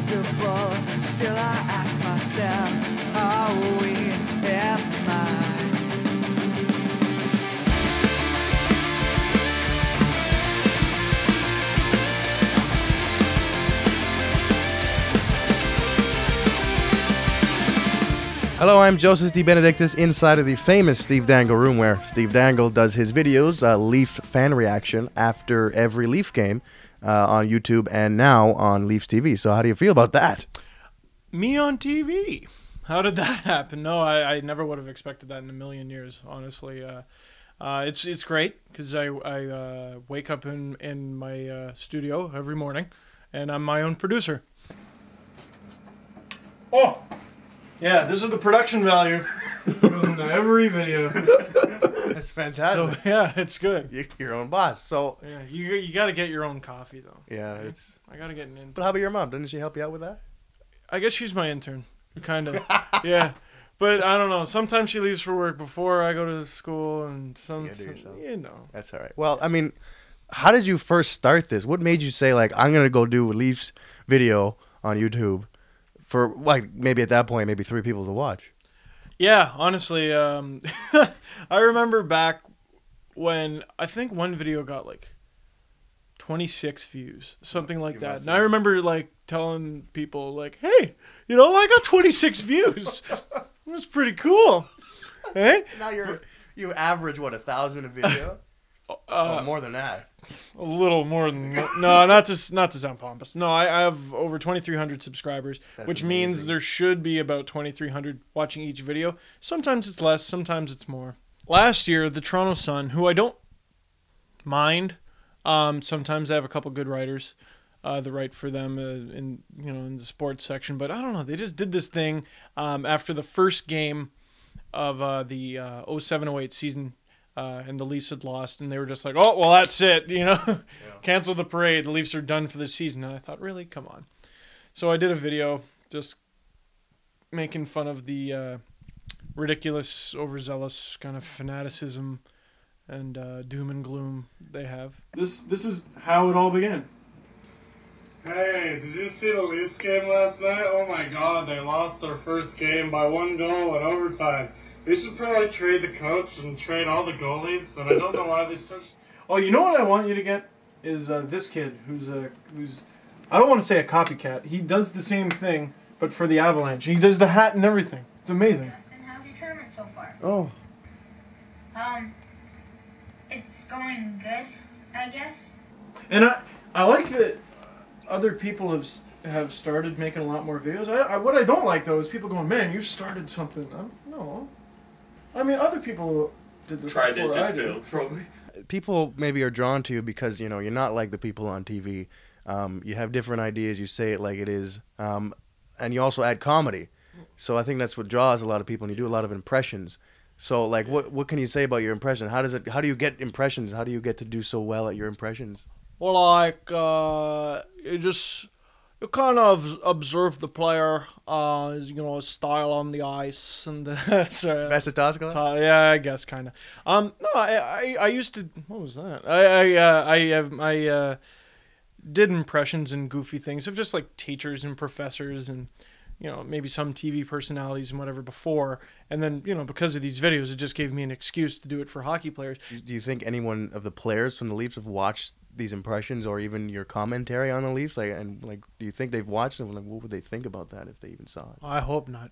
impossible. Still I ask myself, are we in mind? Hello, I'm Joseph D. Benedictus inside of the famous Steve Dangle room where Steve Dangle does his videos, Leaf fan reaction after every Leaf game on YouTube and now on Leafs TV. So how do you feel about that? Me on TV? How did that happen? No, I never would have expected that in a million years, honestly. It's great because I wake up in my studio every morning and I'm my own producer. Oh! Yeah, this is the production value. It goes into every video. That's fantastic. So yeah, it's good. You're your own boss. So Yeah, you got to get your own coffee though. yeah, it's. I got to get an intern. But how about your mom? Didn't she help you out with that? I guess she's my intern, kind of. Yeah, but I don't know. Sometimes she leaves for work before I go to school, and you know. That's all right. Well, I mean, how did you first start this? What made you say like I'm gonna go do a Leafs video on YouTube? For like maybe at that point, maybe 3 people to watch. Yeah, honestly, I remember back when I think one video got like 26 views, something like that. And I remember like telling people like, "Hey, you know, I got 26 views. That's pretty cool." Hey, Now you average what 1,000 a video? More than that. a little more than no, not to sound pompous. No, I have over 2,300 subscribers, which means there should be about 2,300 watching each video. Sometimes it's less, sometimes it's more. Last year, the Toronto Sun, who I don't mind, sometimes they have a couple good writers that write for them in the sports section, but I don't know. They just did this thing after the first game of the 07-08 season. And the Leafs had lost, and they were just like, "Oh, well, that's it, cancel the parade. The Leafs are done for the season." And I thought, really, come on. So I did a video just making fun of the ridiculous, overzealous kind of fanaticism and doom and gloom they have. This is how it all began. Hey, did you see the Leafs game last night? Oh my God, they lost their first game by 1 goal in overtime. They should probably trade the coach and trade all the goalies, but I don't know why they started. Oh, you know what I want you to get is this kid who's I don't want to say a copycat. He does the same thing, but for the Avalanche. He does the hat and everything. It's amazing. Justin, how's your tournament so far? Oh. It's going good, I guess. And I like that other people have started making a lot more videos. What I don't like though is people going, "Man, you started something." No. I mean, other people did this Tried before it, just I did. failed, probably. People maybe are drawn to you because you're not like the people on TV. You have different ideas. You say it like it is, and you also add comedy. So I think that's what draws a lot of people. And you do a lot of impressions. So like, what can you say about your impression? How do you get impressions? How do you get to do so well at your impressions? Well, like you kind of observe the player, his style on the ice and sorry, Best Toscala? yeah, I guess kind of. No, I used to. What was that? I did impressions and goofy things of just like teachers and professors and maybe some TV personalities and whatever before, and then because of these videos, it just gave me an excuse to do it for hockey players. Do you think anyone of the players from the Leafs have watched these impressions or even your commentary on the Leafs? Do you think they've watched them? Like, what would they think about that if they even saw it? I hope not.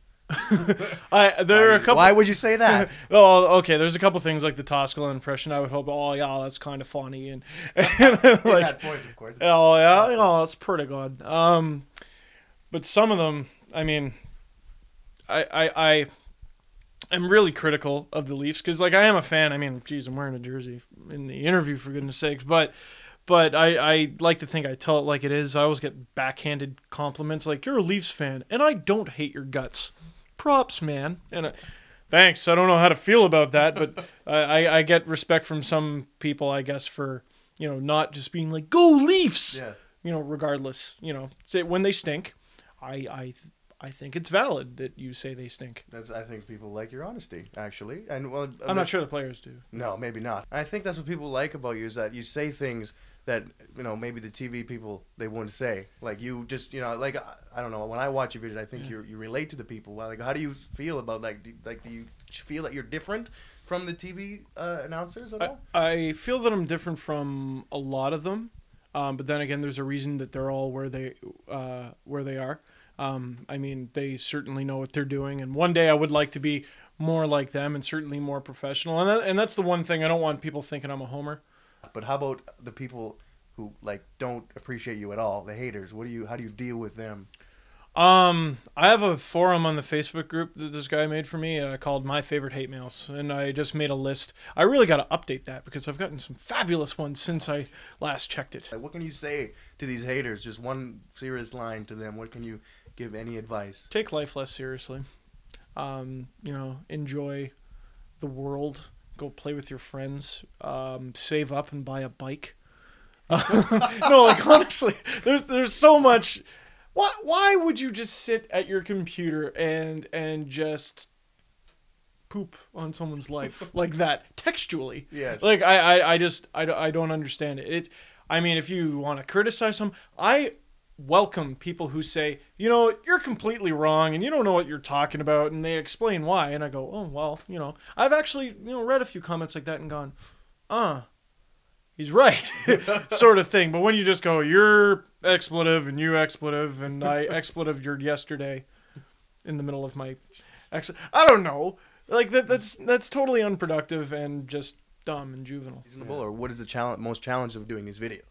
There are a couple. Why would you say that? Oh, okay. There's a couple things like the Toscala impression. I would hope. Oh yeah, that's kind of funny and Like, points, of course. Oh yeah, that's pretty good. But some of them, I mean, I am really critical of the Leafs because like I am a fan. I mean, geez, I'm wearing a jersey in the interview for goodness sakes, but I like to think I tell it like it is. I always get backhanded compliments like, "You're a Leafs fan, and I don't hate your guts." Props, man. And thanks. I don't know how to feel about that, but I get respect from some people, I guess, for not just being like, "Go Leafs." Yeah. Regardless. Say when they stink. I think it's valid that you say they stink. I think people like your honesty, actually, and well, I'm not sure the players do. No, maybe not. I think that's what people like about you is that you say things that maybe the TV people they wouldn't say? Like you just like I don't know. When I watch your videos, I think you relate to the people. Like how do you feel about do you feel that you're different from the TV announcers at all? I feel that I'm different from a lot of them, but then again, there's a reason that they're all where they are. I mean, they certainly know what they're doing, and one day I would like to be more like them and certainly more professional. And that's the one thing I don't want people thinking I'm a homer. But how about the people who don't appreciate you at all, the haters? How do you deal with them? I have a forum on the Facebook group that this guy made for me called My Favorite Hate Mails, and I just made a list. I really got to update that because I've gotten some fabulous ones since I last checked it. What can you say to these haters? Just one serious line to them. What can you give any advice? Take life less seriously. Enjoy the world. Go play with your friends. Save up and buy a bike. No, honestly, there's so much. Why would you just sit at your computer and just poop on someone's life like that textually? Yes. I don't understand it. I mean, if you want to criticize them, I welcome people who say, you're completely wrong and you don't know what you're talking about, and they explain why, and I go, oh well, I've actually read a few comments like that and gone, he's right, sort of thing. But when you just go, you're expletive and you expletive and I expletive yesterday in the middle of my I don't know, that's totally unproductive and just dumb and juvenile. Reasonable. Or what is the most challenge of doing these videos?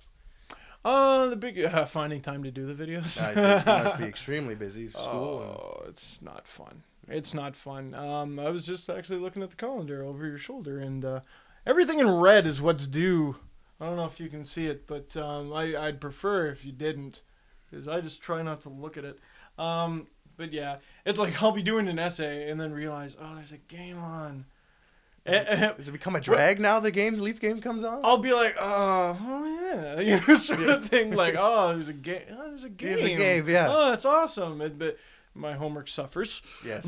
The big finding time to do the videos. You must be extremely busy. School. It's not fun. It's not fun. I was just actually looking at the calendar over your shoulder, and everything in red is what's due. I don't know if you can see it, but I'd prefer if you didn't, because I just try not to look at it. But yeah, it's like I'll be doing an essay and then realize, there's a game on. Does it become a drag now? The Leaf game comes on. I'll be like, oh yeah, sort of thing. Like, there's a game. There's a game. There's a game, yeah. Oh, that's awesome. But my homework suffers. Yes.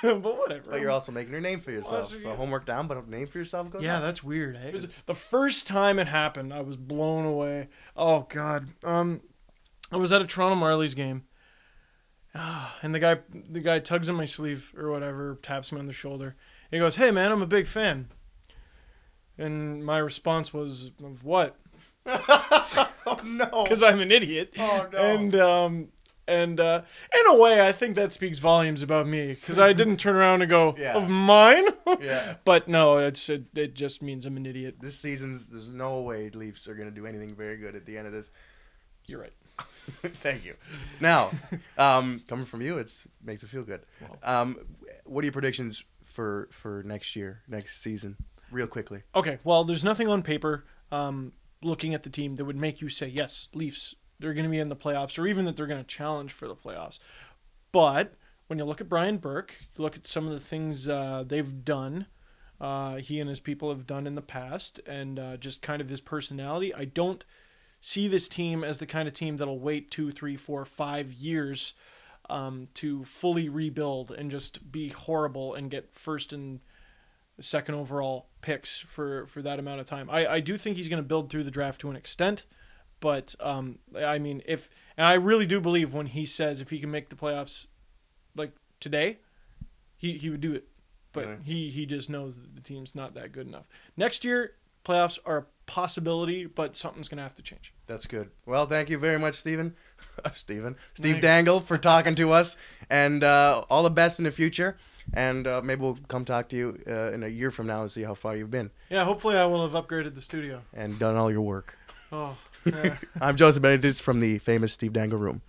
But whatever. But you're also making your name for yourself. So homework down, but a name for yourself goes up. That's weird. Eh? It was the first time it happened, I was blown away. Oh God. I was at a Toronto Marlies game. And the guy tugs on my sleeve or whatever, taps me on the shoulder. He goes, "Hey man, I'm a big fan." And my response was, "Of what?" Oh no! Because I'm an idiot. Oh no! And in a way, I think that speaks volumes about me, because I didn't turn around and go, Yeah. "Of mine." Yeah. But no, it just means I'm an idiot. This season's there's no way Leafs are gonna do anything very good at the end of this. You're right. Thank you. Now, coming from you, makes it feel good. Wow. What are your predictions for next season, real quickly? Okay, well, there's nothing on paper looking at the team that would make you say, yes, Leafs, they're going to be in the playoffs, or even that they're going to challenge for the playoffs. But when you look at Brian Burke, you look at some of the things they've done, he and his people have done in the past, and just kind of his personality, I don't see this team as the kind of team that'll wait 2, 3, 4, 5 years to fully rebuild and just be horrible and get first and second overall picks for that amount of time. I do think he's going to build through the draft to an extent, but I mean, and I really do believe when he says if he can make the playoffs like today, he would do it. But he just knows that the team's not that good enough. Next year, playoffs are a possibility, but something's going to have to change. That's good. Well, thank you very much, Steve Dangle, for talking to us, and all the best in the future. And maybe we'll come talk to you in a year from now and see how far you've been. Yeah, hopefully I will have upgraded the studio. And done all your work. Oh, yeah. I'm Joseph Benedict from the famous Steve Dangle Room.